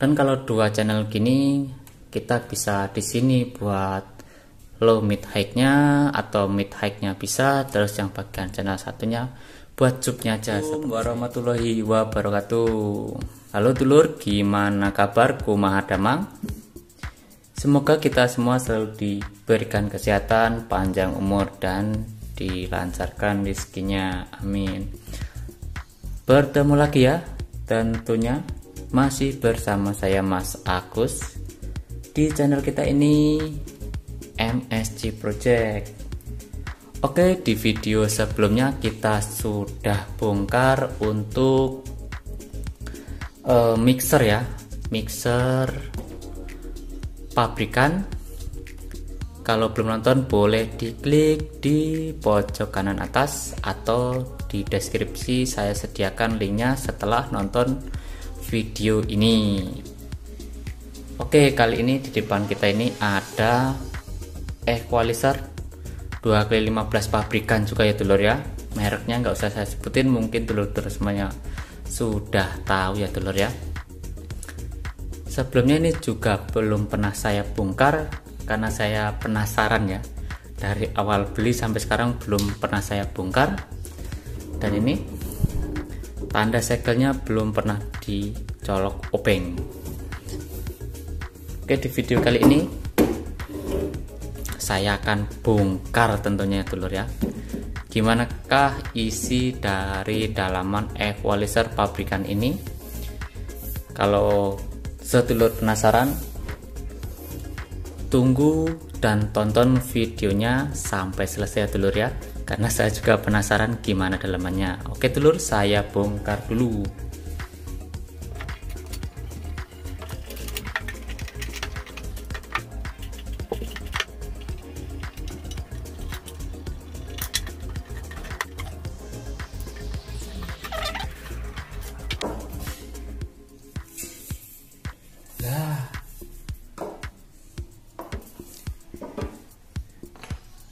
Dan kalau dua channel gini kita bisa di sini buat low mid high-nya atau mid high-nya bisa, terus yang bagian channel satunya buat subnya aja. Assalamualaikum warahmatullahi wabarakatuh. Halo dulur, gimana kabar? Kumaha damang? Semoga kita semua selalu diberikan kesehatan, panjang umur, dan dilancarkan rezekinya. Amin. Bertemu lagi ya, tentunya masih bersama saya Mas Agus di channel kita ini, MSG Project. Oke, di video sebelumnya kita sudah bongkar untuk mixer ya, mixer pabrikan. Kalau belum nonton boleh diklik di pojok kanan atas atau di deskripsi, saya sediakan linknya setelah nonton video ini. Oke, kali ini di depan kita ini ada equalizer 2x15 pabrikan juga ya dulur ya. Mereknya nggak usah saya sebutin, mungkin dulur-dulur semuanya sudah tahu ya dulur ya. Sebelumnya ini juga belum pernah saya bongkar karena saya penasaran ya. Dari awal beli sampai sekarang belum pernah saya bongkar. Dan ini tanda segelnya belum pernah dicolok obeng. Oke, di video kali ini saya akan bongkar tentunya dulur ya, gimanakah isi dari dalaman equalizer pabrikan ini. Kalau sedulur penasaran, tunggu dan tonton videonya sampai selesai ya dulur ya, karena saya juga penasaran gimana dalamannya. Oke dulur, saya bongkar dulu.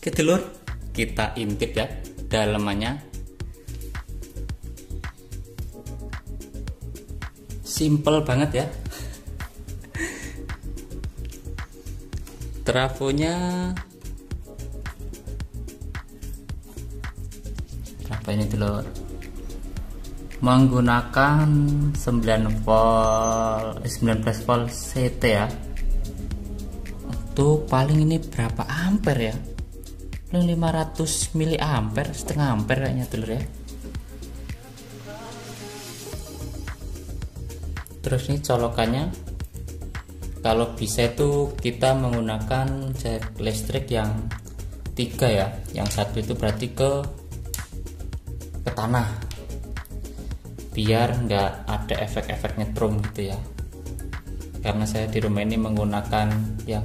Oke dulur, kita intip ya dalamannya. Simple banget ya. Trafonya berapa ini dulur? Menggunakan 19 volt CT ya. Untuk paling ini berapa ampere ya? 500 mA, setengah ampere kayaknya dulur ya. Terus ini colokannya, kalau bisa itu kita menggunakan jak listrik yang 3 ya, yang satu itu berarti ke tanah, biar nggak ada efek-efek nyetrum gitu ya. Karena saya di rumah ini menggunakan yang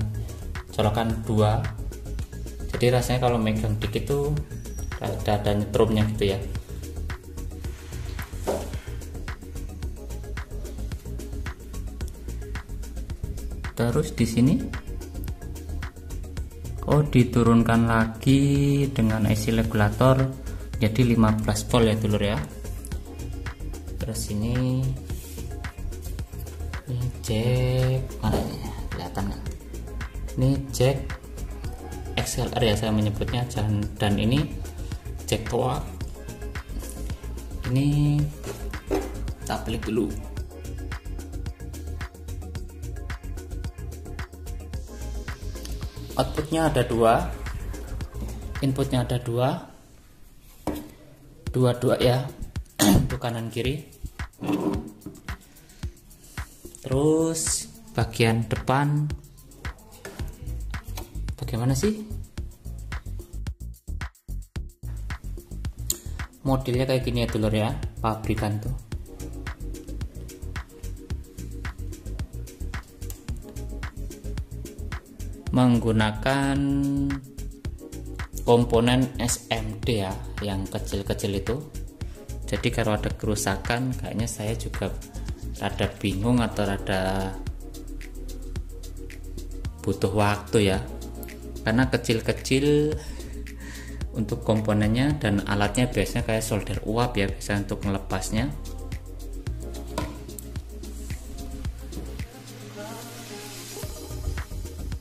colokan 2, jadi rasanya kalau megang dikit tuh ada nyetrumnya gitu ya. Terus di sini diturunkan lagi dengan IC regulator jadi 15 volt ya dulur ya. Terus ini jack mana ya, kelihatan nggak? Ini jack XLR ya saya menyebutnya, dan ini jack tua. Ini kita pelik dulu. Outputnya ada 2, inputnya ada 2 ya, untuk kanan kiri. Terus bagian depan bagaimana sih? Modelnya kayak gini ya dulur ya, pabrikan tuh. Menggunakan komponen SMD ya, yang kecil-kecil itu. Jadi kalau ada kerusakan kayaknya saya juga rada bingung atau rada butuh waktu ya, karena kecil-kecil untuk komponennya, dan alatnya biasanya kayak solder uap ya, biasa untuk melepasnya.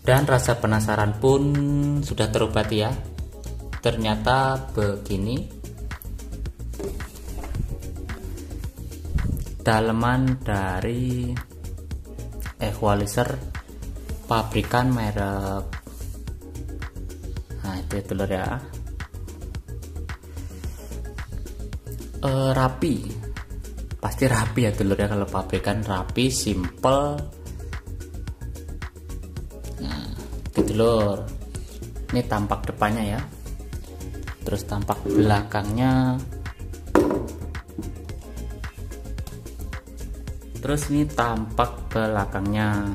Dan rasa penasaran pun sudah terobati ya. Ternyata begini daleman dari equalizer pabrikan merek, nah itu telur ya. Rapi, pasti rapi ya telur ya, kalau pabrikan rapi, simple. Nah itu telur, ini tampak depannya ya, terus tampak belakangnya, terus ini tampak belakangnya.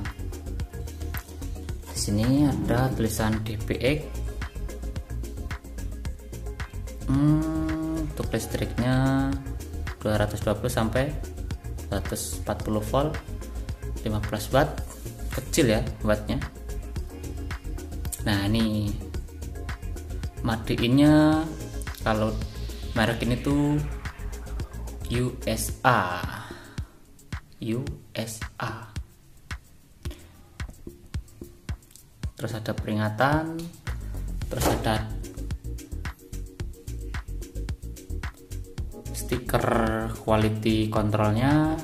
Di sini ada tulisan DPX. Untuk listriknya 220 sampai 140 volt, 15 watt, kecil ya wattnya. Nah ini madiinnya, kalau merek ini tuh USA. Terus ada peringatan, terus ada stiker quality controlnya.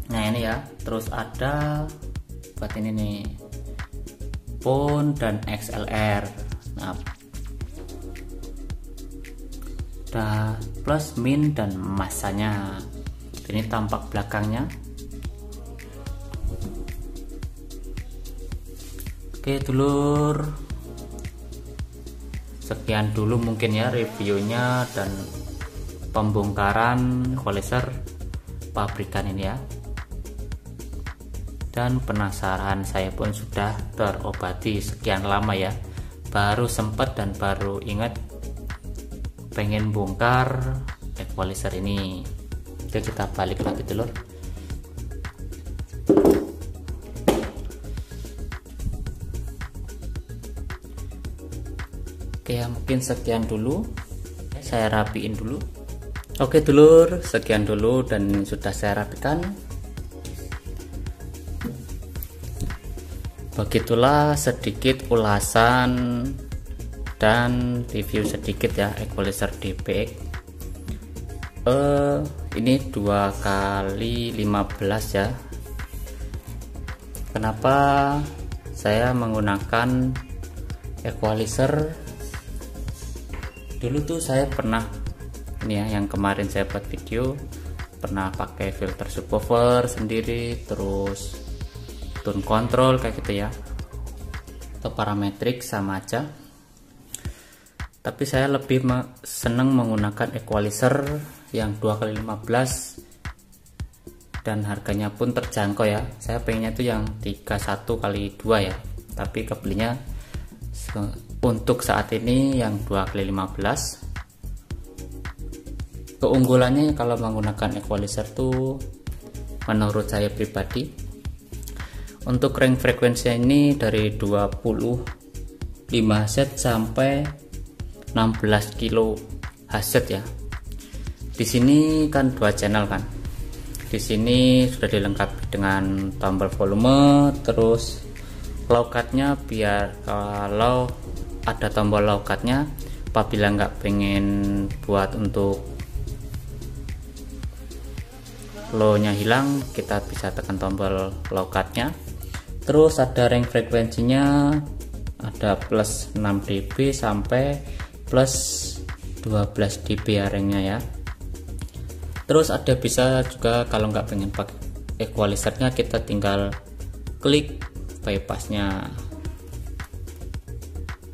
Nah ini ya, terus ada buat ini nih, PON dan XLR. Nah ada plus, min, dan masanya. Ini tampak belakangnya. Oke dulur, sekian dulu mungkin ya reviewnya dan pembongkaran equalizer pabrikan ini ya. Dan penasaran saya pun sudah terobati sekian lama ya, baru sempat dan baru ingat pengen bongkar equalizer ini. Oke kita balik lagi telur. Oke ya, mungkin sekian dulu, saya rapiin dulu. Oke dulur, sekian dulu dan sudah saya rapikan. Begitulah sedikit ulasan dan review sedikit ya equalizer DPX. Ini 2x15 ya. Kenapa saya menggunakan equalizer? Dulu tuh saya pernah ini ya, yang kemarin saya buat video, pernah pakai filter subwoofer sendiri, terus tone control kayak gitu ya, atau parametrik sama aja. Tapi saya lebih seneng menggunakan equalizer yang 2x15 dan harganya pun terjangkau ya. Saya pengennya tuh yang 31x2 ya, tapi kebelinya untuk saat ini yang 2x15. Keunggulannya kalau menggunakan equalizer tuh menurut saya pribadi, untuk range frekuensinya ini dari 25 Hz sampai 16 kilo Hz ya. Di sini kan 2 channel kan. Di sini sudah dilengkapi dengan tombol volume, terus low cut-nya biar kalau ada tombol low cut-nya, apabila nggak pengen buat untuk low-nya hilang, kita bisa tekan tombol low cut-nya. Terus ada range frekuensinya, ada plus 6 dB sampai plus 12 dB ya ringnya ya. Terus ada bisa juga kalau nggak pengen pakai equalizernya, kita tinggal klik bypassnya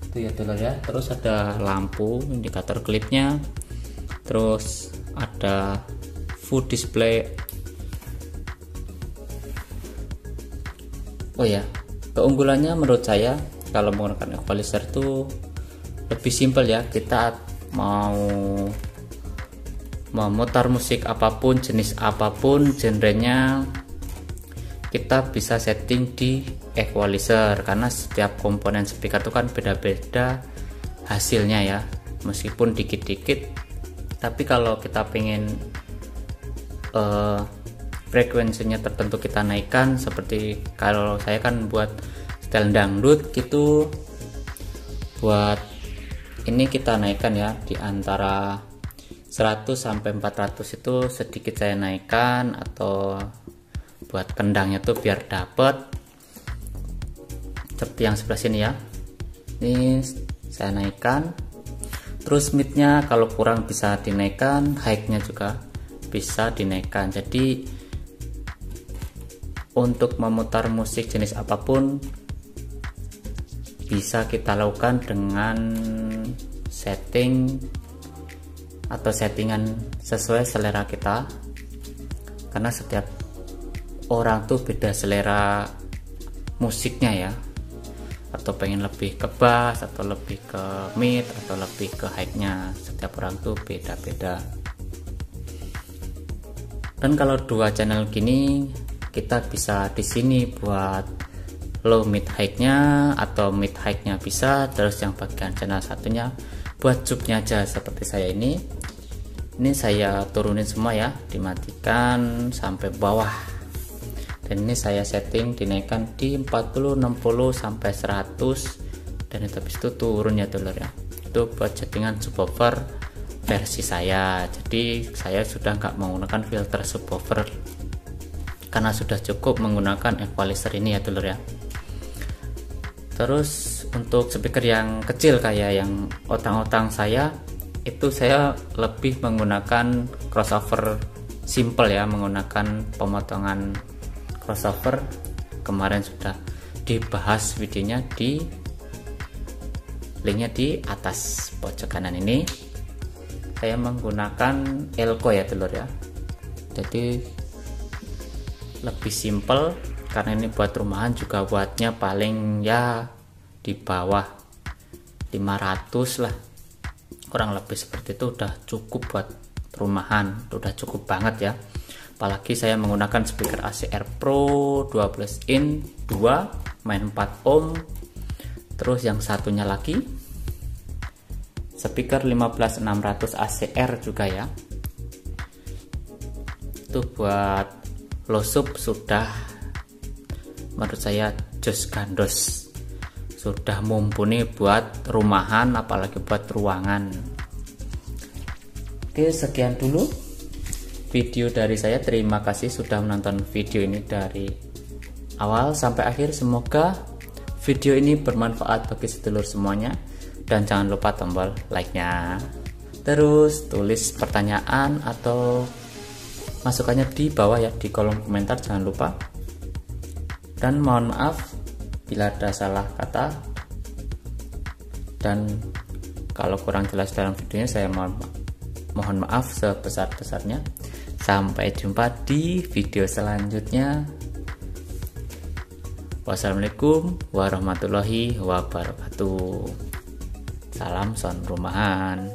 itu ya dulu ya. Terus ada lampu indikator klipnya, terus ada full display. Oh ya, keunggulannya menurut saya kalau menggunakan equalizer tuh lebih simpel ya. Kita mau memutar musik apapun, jenis apapun, genrenya, kita bisa setting di equalizer, karena setiap komponen speaker itu kan beda-beda hasilnya ya, meskipun dikit-dikit. Tapi kalau kita pengen frekuensinya tertentu kita naikkan. Seperti kalau saya kan buat style dangdut gitu, buat ini kita naikkan ya di antara 100 sampai 400 itu sedikit saya naikkan, atau buat kendangnya tuh biar dapet seperti yang sebelah sini ya. Ini saya naikkan. Terus midnya kalau kurang bisa dinaikkan, high-nya juga bisa dinaikkan. Jadi untuk memutar musik jenis apapun bisa kita lakukan dengan setting atau settingan sesuai selera kita, karena setiap orang tuh beda selera musiknya ya, atau pengen lebih ke bass, atau lebih ke mid, atau lebih ke high-nya. Setiap orang tuh beda-beda. Dan kalau dua channel gini kita bisa di sini buat low mid high-nya atau mid high-nya bisa, terus yang bagian channel satunya buat subnya aja seperti saya ini. Ini saya turunin semua ya, dimatikan sampai bawah. Dan ini saya setting dinaikkan di 40, 60 sampai 100, dan itu habis itu turun ya dulur ya. Itu buat settingan subwoofer versi saya. Jadi saya sudah nggak menggunakan filter subwoofer karena sudah cukup menggunakan equalizer ini ya dulur ya. Terus untuk speaker yang kecil kayak yang otang-otang saya, itu saya lebih menggunakan crossover simple ya, menggunakan pemotongan crossover. Kemarin sudah dibahas videonya, di linknya di atas pojok kanan ini. Saya menggunakan Elco ya dulur ya, jadi lebih simple karena ini buat rumahan juga, buatnya paling ya di bawah 500 lah, kurang lebih seperti itu udah cukup buat rumahan, udah cukup banget ya. Apalagi saya menggunakan speaker ACR Pro 12 in 2 main 4 ohm. Terus yang satunya lagi speaker 15600 ACR juga ya, itu buat low sub sudah menurut saya jos gandos, sudah mumpuni buat rumahan apalagi buat ruangan. Oke, sekian dulu video dari saya. Terima kasih sudah menonton video ini dari awal sampai akhir. Semoga video ini bermanfaat bagi sedulur semuanya, dan jangan lupa tombol like-nya. Terus tulis pertanyaan atau masukannya di bawah ya, di kolom komentar, jangan lupa. Dan mohon maaf bila ada salah kata, dan kalau kurang jelas dalam videonya saya mohon maaf sebesar-besarnya. Sampai jumpa di video selanjutnya. Wassalamualaikum warahmatullahi wabarakatuh. Salam sound rumahan.